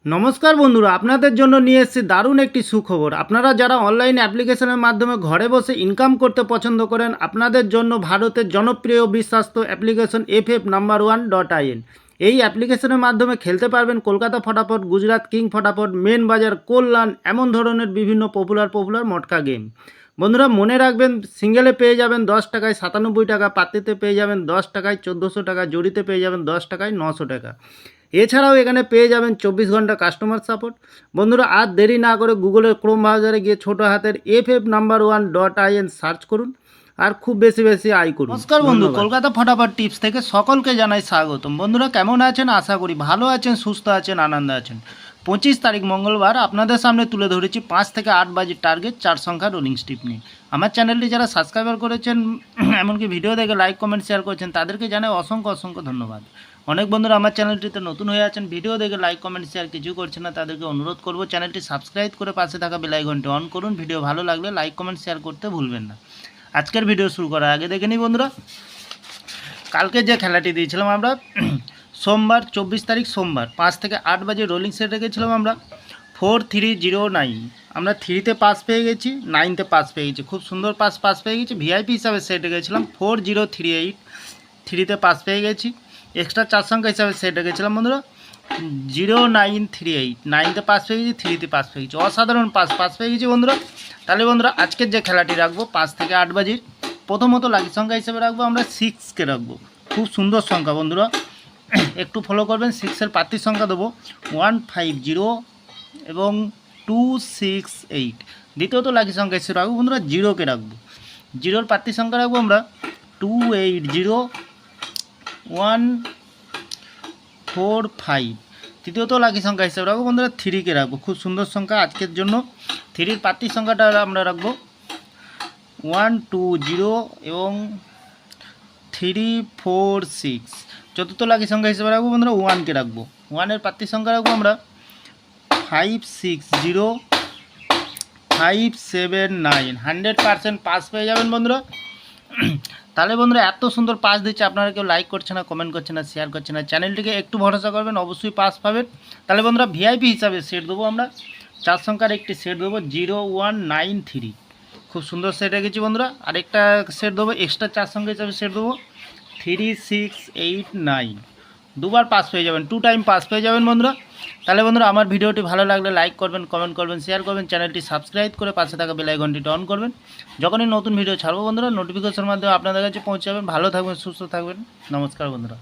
নমস্কার বন্ধুরা, আপনাদের জন্য নিয়ে এসেছি দারুণ একটি সুখবর। আপনারা যারা অনলাইন অ্যাপ্লিকেশনের মাধ্যমে ঘরে বসে ইনকাম করতে পছন্দ করেন, আপনাদের জন্য ভারতের জনপ্রিয় বিশ্বস্ত অ্যাপ্লিকেশন FF1.in। এই অ্যাপ্লিকেশনের মাধ্যমে খেলতে পারবেন কলকাতা ফটাফট, গুজরাট কিং ফটাফট, মেন বাজার, কল্যাণ, এমন ধরনের বিভিন্ন পপুলার মটকা গেম। বন্ধুরা মনে রাখবেন, সিঙ্গেলে পেয়ে যাবেন 10 টাকায় 97 টাকা, পাতিতে পেয়ে যাবেন 10 টাকায় 1400 টাকা, জড়িতে পেয়ে যাবেন 10 টাকায় 900 টাকা। এছাড়াও এখানে পেয়ে যাবেন 24 ঘন্টা কাস্টমার সাপোর্ট। বন্ধুরা আর দেরি না করে গুগলের ক্রোম ব্রাউজারে গিয়ে ছোটো হাতের FF1.in সার্চ করুন আর খুব বেশি আয় করুন। নমস্কার বন্ধু, কলকাতা ফটাফট টিপস থেকে সকলকে জানাই স্বাগতম। বন্ধুরা কেমন আছেন? আশা করি ভালো আছেন, সুস্থ আছেন, আনন্দে আছেন। 25 তারিখ মঙ্গলবার আপনাদের সামনে তুলে ধরেছি 5 থেকে 8 বাজির টার্গেট 4 সংখ্যা রোলিং স্টিপ নিয়ে। আমার চ্যানেলটি যারা সাবস্ক্রাইবার করেছেন, এমনকি ভিডিও দেখে লাইক কমেন্ট শেয়ার করেছেন, তাদেরকে জানাই অসংখ্য ধন্যবাদ। অনেক বন্ধুরা আমার চ্যানেলটিতে নতুন হয়ে আছেন, ভিডিও দেখে লাইক কমেন্ট শেয়ার কিছু করছেন না, তাদেরকে অনুরোধ করব চ্যানেলটি সাবস্ক্রাইব করে পাশে থাকা বেল আইকনটি অন করুন। ভিডিও ভালো লাগলে লাইক কমেন্ট শেয়ার করতে ভুলবেন না। আজকের ভিডিও শুরু করার আগে দেখে নিই বন্ধুরা, কালকে যে খেলাটি দিয়েছিলাম আমরা সোমবার 24 তারিখ সোমবার 5 থেকে 8 বাজে রোলিং সেট রেখেছিলাম আমরা 4309। আমরা 3তে পাস পেয়ে গেছি, 9তে পাস পেয়ে গেছি, খুব সুন্দর পাস পেয়ে গেছি। ভিআইপি হিসাবে সেট রেখেছিলাম 4038, 3তে পাস পেয়ে গেছি। এক্সট্রা 4 সংখ্যা হিসাবে সেট রেখেছিলাম বন্ধুরা 0938, 9তে পাস পেয়ে গেছি, 3তে পাস পেয়ে গেছি। অসাধারণ পাস পেয়ে গেছি বন্ধুরা। তাহলে বন্ধুরা আজকের যে খেলাটি রাখবো 5 থেকে 8 বাজির, প্রথমত লাকি সংখ্যা হিসেবে রাখবো আমরা 6কে রাখবো। খুব সুন্দর সংখ্যা বন্ধুরা, একটু ফলো করবেন। 6এর প্রার্থীর সংখ্যা দেবো 150 এবং 268। দ্বিতীয়ত লাকি সংখ্যা হিসেবে রাখবো বন্ধুরা 0কে রাখবো। 0-র প্রার্থীর সংখ্যা রাখবো আমরা 280-145। তৃতীয়ত লাকি সংখ্যা হিসেবে রাখবো বন্ধুরা 3কে রাখবো। খুব সুন্দর সংখ্যা আজকের জন্য। 3-র প্রার্থীর সংখ্যাটা আমরা রাখবো 120 এবং 346। চতুর্থ লাকি সংখ্যা হিসেবে রাখবো বন্ধুরা 1কে রাখবো। 1-এর প্রার্থীর সংখ্যা রাখবো আমরা 560579। 100% পাস পেয়ে যাবেন বন্ধুরা। তাহলে বন্ধুরা এত সুন্দর পাস দিচ্ছে, আপনারা কেউ লাইক করছে না, কমেন্ট করছে না, শেয়ার করছে না। চ্যানেলটিকে একটু ভরসা করবেন, অবশ্যই পাস পাবেন। তাহলে বন্ধুরা ভিআইপি হিসাবে সেট দেবো আমরা 4 সংখ্যার একটি সেট দেবো 0193। খুব সুন্দর সেট রেখেছি বন্ধুরা। আরেকটা সেট দেবো এক্সট্রা 4 সংখ্যা হিসাবে সেট দেবো 3689। দুবার পাস পেয়ে যাবেন, 2 টাইম পাস পেয়ে যাবেন বন্ধুরা। তাহলে বন্ধুরা আমার ভিডিওটি ভালো লাগলে লাইক করবেন, কমেন্ট করবেন, শেয়ার করবেন, চ্যানেলটি সাবস্ক্রাইব করে পাশে থাকা বেল আইকনটি অন করবেন। যখনই নতুন ভিডিও ছাড়বো বন্ধুরা নোটিফিকেশনের মাধ্যমে আপনাদের কাছে পৌঁছে যাবেন। ভালো থাকবেন, সুস্থ থাকবেন। নমস্কার বন্ধুরা।